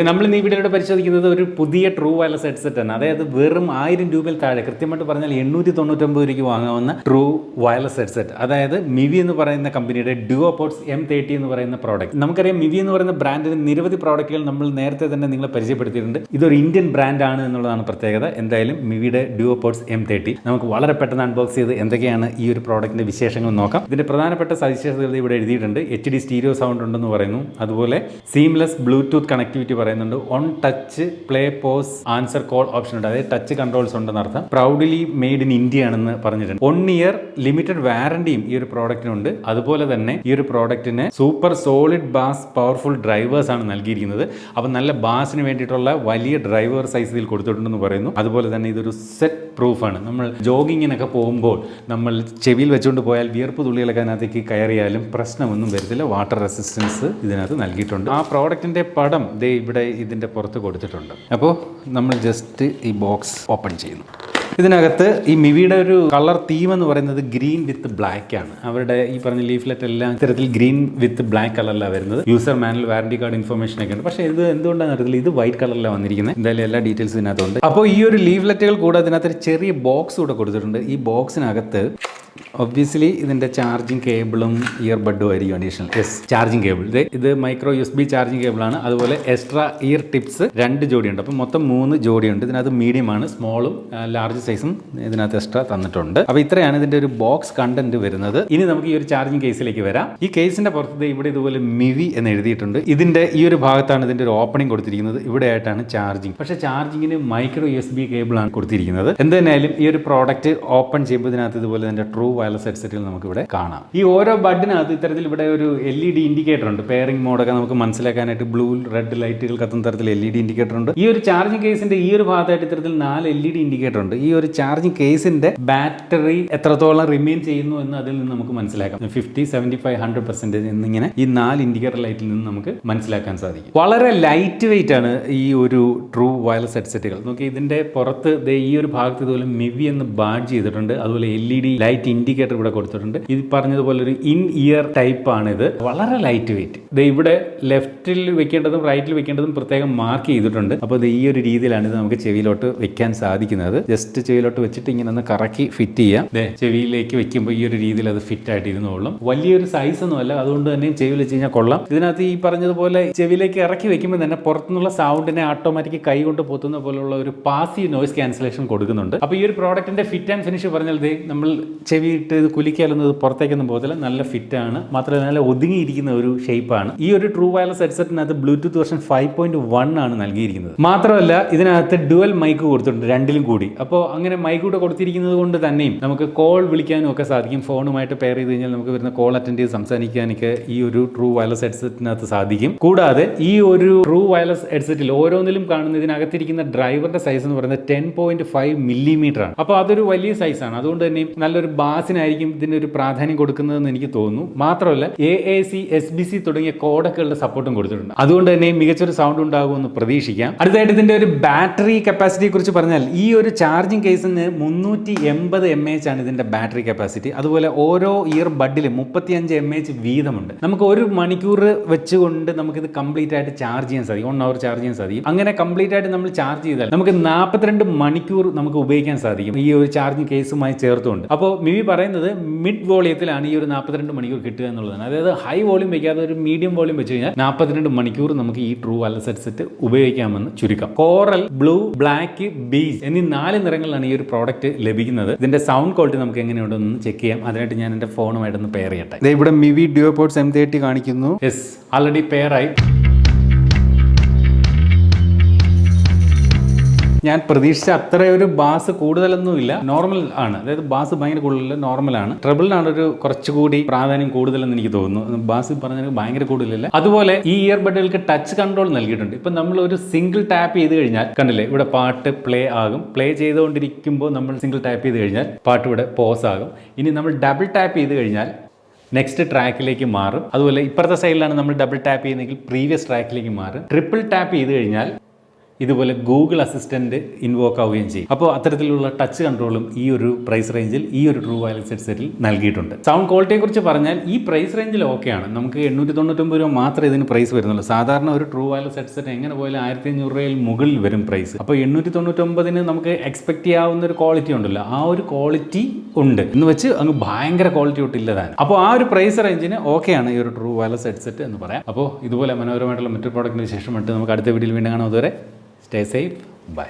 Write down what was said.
നമ്മൾ ഈ വീഡിയോയുടെ പരിശോധിക്കുന്നത് ഒരു പുതിയ ട്രൂ വയർലെസ് ഹെഡ്സെറ്റ് ആണ്. അതായത് വെറും 1000 രൂപയിൽ താഴെ, കൃത്യമായിട്ട് പറഞ്ഞാൽ 899 രൂപയ്ക്ക് വാങ്ങാവുന്ന ട്രൂ വയർലെസ് ഹെഡ്സെറ്റ്. അതായത് മിവി എന്ന് പറയുന്ന കമ്പനിയുടെ Duopods M30 എന്ന് പറയുന്ന പ്രോഡക്റ്റ്. നമുക്കറിയാം മിവി എന്ന് പറയുന്ന ബ്രാൻഡിന് നിരവധി പ്രോഡക്റ്റുകൾ നമ്മൾ നേരത്തെ തന്നെ നിങ്ങളെ പരിചയപ്പെടുത്തിയിട്ടുണ്ട്. ഇതൊരു ഇന്ത്യൻ ബ്രാൻഡ് ആണ് എന്നുള്ളതാണ് പ്രത്യേകത. എന്തായാലും മിവിയുടെ Duopods M30 നമുക്ക് വളരെ പെട്ടെന്ന് അൺബോക്സ് ചെയ്ത് എന്തൊക്കെയാണ് ഈ ഒരു പ്രോഡക്റ്റിന്റെ വിശേഷങ്ങൾ നോക്കാം. ഇതിന്റെ പ്രധാനപ്പെട്ട സവിശേഷതകൾ ഇവിടെ എഴുതിയിട്ടുണ്ട്. HD സ്റ്റീരിയോ സൗണ്ട് ഉണ്ടെന്ന് പറയുന്നു. അതുപോലെ സീംലെസ് ബ്ലൂടൂത്ത് കണക്ടിവിറ്റി പറയുന്നുണ്ട്. On touch play pose answer call option ഉണ്ട്. അതായത് ടച്ച് കൺട്രോൾസ് ഉണ്ടെന്ന് അർത്ഥം. പ്രൗഡ്ലി മെയ്ഡ് ഇൻ ഇന്ത്യ ആണെന്ന് പറഞ്ഞിട്ടുണ്ട്. 1 ഇയർ ലിമിറ്റഡ് വാറണ്ടിയും ഈ ഒരു പ്രോഡക്റ്റിനുണ്ട്. അതുപോലെ തന്നെ ഈ ഒരു പ്രോഡക്റ്റിന് super solid bass powerful drivers ആണ് നൽകിയിരിക്കുന്നത്. അപ്പം നല്ല ബാസിന് വേണ്ടിയിട്ടുള്ള വലിയ ഡ്രൈവർ സൈസ് ഇതിൽ കൊടുത്തിട്ടുണ്ടെന്ന് പറയുന്നു. അതുപോലെ തന്നെ ഇതൊരു സെറ്റ് പ്രൂഫാണ്. നമ്മൾ ജോഗിങ്ങിനൊക്കെ പോകുമ്പോൾ നമ്മൾ ചെവിയിൽ വെച്ചുകൊണ്ട് പോയാൽ വിയർപ്പ് തുള്ളികളൊക്കെ അതിനകത്തേക്ക് കയറിയാലും പ്രശ്നമൊന്നും വരത്തില്ല. വാട്ടർ റെസിസ്റ്റൻസ് ഇതിനകത്ത് നൽകിയിട്ടുണ്ട്. ആ പ്രോഡക്റ്റിന്റെ പടം ദേ ഇവിടെ ഇതിന്റെ പുറത്ത് കൊടുത്തിട്ടുണ്ട്. അപ്പോൾ നമ്മൾ ജസ്റ്റ് ഈ ബോക്സ് ഓപ്പൺ ചെയ്യുന്നു. ഇതിനകത്ത് ഈ മിവിയുടെ ഒരു കളർ തീം എന്ന് പറയുന്നത് ഗ്രീൻ വിത്ത് ബ്ലാക്ക് ആണ്. അവരുടെ ഈ പറഞ്ഞ ലീഫ്ലെറ്റ് എല്ലാം ഇത്തരത്തിൽ ഗ്രീൻ വിത്ത് ബ്ലാക്ക് കളറിലാണ് വരുന്നത്. User manual, warranty card information ഒക്കെ ഉണ്ട്. പക്ഷേ ഇത് എന്തുകൊണ്ടാണെന്ന് അറിയില്ല, ഇത് വൈറ്റ് കളറിലാണ് വന്നിരിക്കുന്നത്. എന്തായാലും എല്ലാ ഡീറ്റെയിൽസ് ഇതിനകത്തുണ്ട്. അപ്പോൾ ഈ ഒരു ലീഫ്ലെറ്റുകൾ കൂടാതെ ഇതിനകത്ത് ഒരു ചെറിയ ബോക്സ് കൂടെ കൊടുത്തിട്ടുണ്ട്. ഈ ബോക്സിനകത്ത് ഒബ്വിയസ്ലി ഇതിൻ്റെ ചാർജിങ് കേബിളും ഇയർബഡും ആയിരിക്കും അഡീഷണൽ. ചാർജിങ് കേബിൾ, ഇത് മൈക്രോ USB ചാർജിങ് കേബിളാണ്. അതുപോലെ എക്സ്ട്രാ ഇയർ ടിപ്സ് 2 ജോഡിയുണ്ട്. അപ്പം മൊത്തം 3 ജോഡിയുണ്ട്. ഇതിനകത്ത് മീഡിയം ആണ്, സ്മോളും ലാർജ് സൈസും ഇതിനകത്ത് എക്സ്ട്രാ തന്നിട്ടുണ്ട്. അപ്പോൾ ഇത്രയാണ് ഇതിൻ്റെ ഒരു ബോക്സ് കണ്ടന്റ് വരുന്നത്. ഇനി നമുക്ക് ഈ ഒരു ചാർജിങ് കേസിലേക്ക് വരാം. ഈ കേസിന്റെ പുറത്ത് ഇവിടെ ഇതുപോലെ മിവി എന്ന് എഴുതിയിട്ടുണ്ട്. ഇതിന്റെ ഈ ഒരു ഭാഗത്താണ് ഇതിന്റെ ഒരു ഓപ്പണിംഗ് കൊടുത്തിരിക്കുന്നത്. ഇവിടെ ആയിട്ടാണ് ചാർജിങ്. പക്ഷേ ചാർജിങ്ങിന് മൈക്രോ USB കേബിളാണ് കൊടുത്തിരിക്കുന്നത്. എന്ത് തന്നെയായാലും ഈ ഒരു പ്രോഡക്റ്റ് ഓപ്പൺ ചെയ്യുമ്പോൾ ഇതിനകത്ത് ഇതുപോലെ ഇതിന്റെ ട്രൂ വയർലെസ് ഹെഡ്സെറ്റുകൾ നമുക്ക് ഇവിടെ കാണാം. ഈ ഓരോ ബഡിനകത്ത് ഇത്തരത്തിൽ ഇവിടെ ഒരു LED ഇൻഡിക്കേറ്റർ ഉണ്ട്. പെയറിംഗ് മോഡൊക്കെ നമുക്ക് മനസ്സിലാക്കാനായിട്ട് ബ്ലൂ റെഡ് ലൈറ്റുകൾ കത്തുന്ന തരത്തിൽ LED ഇൻഡിക്കേറ്റർ ഉണ്ട്. ഈ ഒരു ചാർജിങ് കേസിന്റെ ഈ ഒരു ഭാഗത്തായിട്ട് ഇത്തരത്തിൽ 4 LED ഇൻഡിക്കേറ്റർ ഉണ്ട്. ഈ ഒരു ചാർജിങ് കേസിന്റെ ബാറ്ററി എത്രത്തോളം റിമെയിൻ ചെയ്യുന്നു എന്ന് അതിൽ നിന്ന് നമുക്ക് മനസ്സിലാക്കാം. 50, 75, 100% എന്നിങ്ങനെ ഈ 4 ഇൻഡിക്കേറ്റർ ലൈറ്റിൽ നിന്ന് നമുക്ക് മനസ്സിലാക്കാൻ സാധിക്കും. വളരെ ലൈറ്റ് വെയിറ്റ് ആണ് ഈ ഒരു ട്രൂ വയർലെസ് ഹെഡ്സെറ്റുകൾ. നോക്കി, ഇതിന്റെ പുറത്ത് ഈ ഒരു ഭാഗത്ത് ഇതുപോലെ മിവി എന്ന് ബാഡ്ജ് ചെയ്തിട്ടുണ്ട്. അതുപോലെ LED ലൈറ്റ് ഇൻഡിക്കേറ്റർ ഇവിടെ കൊടുത്തിട്ടുണ്ട്. ഇത് പറഞ്ഞതുപോലെ ഒരു ഇൻ ഇയർ ടൈപ്പ് ആണ്. ഇത് വളരെ ലൈറ്റ് വെയിറ്റ്. ഇവിടെ ലെഫ്റ്റിൽ വെക്കേണ്ടതും റൈറ്റിൽ വെക്കേണ്ടതും പ്രത്യേകം മാർക്ക് ചെയ്തിട്ടുണ്ട്. അപ്പോൾ ഇത് ഈ ഒരു രീതിയിലാണ് ഇത് നമുക്ക് ചെവിയിലോട്ട് വെക്കാൻ സാധിക്കുന്നത്. ജസ്റ്റ് ചെവിയിലോട്ട് വെച്ചിട്ട് ഇങ്ങനെ ഒന്ന് കറക്കി ഫിറ്റ് ചെയ്യാം. ചെവിയിലേക്ക് വെക്കുമ്പോൾ ഈ ഒരു രീതിയിൽ അത് ഫിറ്റ് ആയിട്ട് ഇരുന്നോളും. വലിയൊരു സൈസ് ഒന്നും അല്ല, അതുകൊണ്ട് തന്നെ ചെവിയിൽ വെച്ച് കഴിഞ്ഞാൽ കൊള്ളാം. ഇതിനകത്ത് ഈ പറഞ്ഞതുപോലെ ചെവിയിലേക്ക് ഇറക്കി വെക്കുമ്പോൾ തന്നെ പുറത്തുനിന്നുള്ള സൗണ്ടിനെ ഓട്ടോമാറ്റിക് കൈ കൊണ്ട് പൊത്തുന്ന പോലുള്ള ഒരു പാസീവ് നോയ്സ് ക്യാൻസലേഷൻ കൊടുക്കുന്നുണ്ട്. അപ്പോൾ ഈ ഒരു പ്രോഡക്റ്റിന്റെ ഫിറ്റ് ആൻഡ് ഫിനിഷ് പറഞ്ഞാൽ നമ്മൾ ചെവിയിട്ട് ഇത് കുലിക്കാലൊന്നും ഇത് പുറത്തേക്കൊന്നും പോകത്തില്ല. നല്ല ഫിറ്റ് ആണ്. മാത്രമല്ല നല്ല ഒതുങ്ങിയിരിക്കുന്ന ഒരു ഷേപ്പാണ്. ഈ ഒരു ട്രൂ വയർലെസ് ഹെഡ്സെറ്റിനകത്ത് ബ്ലൂടൂത്ത് വെർഷൻ 5.1 ആണ് നൽകിയിരിക്കുന്നത്. മാത്രമല്ല ഇതിനകത്ത് ഡുവൽ മൈക്ക് കൊടുത്തിട്ടുണ്ട്, 2ലും കൂടി. അപ്പോൾ അങ്ങനെ മൈക്ക് കൂടെ കൊടുത്തിരിക്കുന്നത് കൊണ്ട് തന്നെയും നമുക്ക് കോൾ വിളിക്കാനും ഒക്കെ സാധിക്കും. ഫോണുമായിട്ട് പെയർ ചെയ്ത് കഴിഞ്ഞാൽ നമുക്ക് വരുന്ന കോൾ അറ്റൻഡ് ചെയ്ത് സംസാരിക്കാനൊക്കെ ഈ ഒരു ട്രൂ വയർലെസ് ഹെഡ്സെറ്റിനകത്ത് സാധിക്കും. കൂടാതെ ഈ ഒരു ട്രൂ വയർലെസ് ഹെഡ്സെറ്റിൽ ഓരോന്നിലും കാണുന്ന ഇതിനകത്തിരിക്കുന്ന ഡ്രൈവറിന്റെ സൈസ് എന്ന് പറയുന്നത് 10.5 മില്ലിമീറ്റർ ആണ്. അപ്പോൾ അതൊരു വലിയ സൈസാണ്. അതുകൊണ്ട് തന്നെ നല്ലൊരു ബാസിനായിരിക്കും ഇതിന് ഒരു പ്രാധാന്യം കൊടുക്കുന്നതെന്ന് എനിക്ക് തോന്നുന്നു. മാത്രമല്ല AAC, SBC തുടങ്ങിയ കോഡക്കുകളുടെ സപ്പോർട്ടും കൊടുത്തിട്ടുണ്ട്. അതുകൊണ്ട് തന്നെ മികച്ചൊരു സൗണ്ട് ഉണ്ടാകുമെന്ന് പ്രതീക്ഷിക്കാം. അടുത്തായിട്ട് ഇതിന്റെ ഒരു ബാറ്ററി കപ്പാസിറ്റിയെ കുറിച്ച് പറഞ്ഞാൽ ഈ ഒരു ചാർജിങ് കേസിന് 380 mAh ആണ് ഇതിന്റെ ബാറ്ററി കപ്പാസിറ്റി. അതുപോലെ ഓരോ ഇയർ ബഡിലും 35 mAh വീതമുണ്ട്. നമുക്ക് 1 മണിക്കൂർ വെച്ചുകൊണ്ട് നമുക്കിത് കംപ്ലീറ്റ് ആയിട്ട് ചാർജ് ചെയ്യാൻ സാധിക്കും. 1 hour ചാർജ് ചെയ്യാൻ സാധിക്കും. അങ്ങനെ കംപ്ലീറ്റ് ആയിട്ട് നമ്മൾ ചാർജ് ചെയ്താൽ നമുക്ക് 42 മണിക്കൂർ നമുക്ക് ഉപയോഗിക്കാൻ സാധിക്കും ഈ ഒരു ചാർജിങ് കേസുമായി ചേർത്തുകൊണ്ട്. അപ്പോൾ മിവി പറയുന്നത് മിഡ് വോളിയത്തിലാണ് ഈ ഒരു 42 മണിക്കൂർ കിട്ടുക എന്നുള്ളതാണ്. അതായത് ഹൈ വോളിയം വയ്ക്കാതെ ഒരു മീഡിയം വോളിയം വെച്ച് കഴിഞ്ഞാൽ 42 മണിക്കൂർ നമുക്ക് ഈ ട്രൂ വയർലെസ് ഹെഡ്സെറ്റ് ഉപയോഗിക്കാമെന്ന് ചുരുക്കം. കോറൽ, ബ്ലൂ, ബ്ലാക്ക്, ബീജ് എന്നീ 4 നിറങ്ങളിലാണ് ഈ ഒരു പ്രോഡക്റ്റ് ലഭിക്കുന്നത്. ഇതിന്റെ സൗണ്ട് ക്വാളിറ്റി നമുക്ക് എങ്ങനെയുണ്ടെന്ന് ചെക്ക് ചെയ്യാം. അതിനായിട്ട് ഞാൻ എന്റെ ഫോണുമായിട്ടൊന്ന് പെയർ ചെയ്യട്ടെ. ഇവിടെ മിവി Duopods M30 കാണിക്കുന്നു. ആൾറെഡി പെയർ ആയി. ഞാൻ പ്രതീക്ഷിച്ച അത്ര ഒരു ബാസ് കൂടുതലൊന്നുമില്ല, നോർമൽ ആണ്. അതായത് ബാസ് ഭയങ്കര കൂടുതലല്ല, നോർമലാണ്. ട്രബിളിനാണ് ഒരു കുറച്ചുകൂടി പ്രാധാന്യം കൂടുതലെന്ന് എനിക്ക് തോന്നുന്നു. ബാസ് പറഞ്ഞാൽ ഭയങ്കര കൂടുതലില്ല. അതുപോലെ ഈ ഇയർബഡുകൾക്ക് ടച്ച് കൺട്രോൾ നൽകിയിട്ടുണ്ട്. ഇപ്പം നമ്മൾ ഒരു സിംഗിൾ ടാപ്പ് ചെയ്ത് കഴിഞ്ഞാൽ കണ്ടില്ലേ, ഇവിടെ പാട്ട് പ്ലേ ആകും. പ്ലേ ചെയ്തുകൊണ്ടിരിക്കുമ്പോൾ നമ്മൾ സിംഗിൾ ടാപ്പ് ചെയ്ത് കഴിഞ്ഞാൽ പാട്ട് ഇവിടെ പോസ് ആകും. ഇനി നമ്മൾ ഡബിൾ ടാപ്പ് ചെയ്ത് കഴിഞ്ഞാൽ നെക്സ്റ്റ് ട്രാക്കിലേക്ക് മാറും. അതുപോലെ ഇപ്പുറത്തെ സൈഡിലാണ് നമ്മൾ ഡബിൾ ടാപ്പ് ചെയ്യുന്നതെങ്കിൽ പ്രീവിയസ് ട്രാക്കിലേക്ക് മാറും. ട്രിപ്പിൾ ടാപ്പ് ചെയ്ത് കഴിഞ്ഞാൽ ഇതുപോലെ ഗൂഗിൾ അസിസ്റ്റന്റ് ഇൻവോക്ക് ആവുകയും ചെയ്യും. അപ്പോൾ അത്തരത്തിലുള്ള ടച്ച് കൺട്രോളും ഈ ഒരു പ്രൈസ് റേഞ്ചിൽ ഈ ഒരു ട്രൂ വയർലെസ് ഹെഡ്സെറ്റിൽ നൽകിയിട്ടുണ്ട്. സൗണ്ട് ക്വാളിറ്റിയെ കുറിച്ച് പറഞ്ഞാൽ ഈ പ്രൈസ് റേഞ്ചിൽ ഓക്കെയാണ്. നമുക്ക് 899 രൂപ മാത്രമേ ഇതിന് പ്രൈസ് വരുന്നുള്ളൂ. സാധാരണ ഒരു ട്രൂ വയർലെസ് ഹെഡ്സെറ്റ് എങ്ങനെ പോയാലും 1500 രൂപയിൽ മുകളിൽ വരും പ്രൈസ്. അപ്പോൾ 899 നമുക്ക് എക്സ്പെക്ട് ചെയ്യാവുന്ന ഒരു ക്വാളിറ്റി ഉണ്ടല്ലോ, ആ ഒരു ക്വാളിറ്റി ഉണ്ട് എന്ന് വെച്ച് അങ്ങ് ഭയങ്കര ക്വാളിറ്റി ഒട്ടില്ലതാണ്. അപ്പോൾ ആ ഒരു പ്രൈസ് റേഞ്ചിന് ഓക്കെയാണ് ഈ ഒരു ട്രൂ വയർലെസ് ഹെഡ്സെറ്റ് എന്ന് പറയാം. അപ്പോൾ ഇതുപോലെ മനോഹരമായിട്ടുള്ള മറ്റൊരു പ്രോഡക്റ്റിന് ശേഷമായിട്ട് നമുക്ക് അടുത്ത വീഡിയോയിൽ വീണ്ടും കാണാം. അതുവരെ സ്റ്റേ സേഫ്, ബൈ.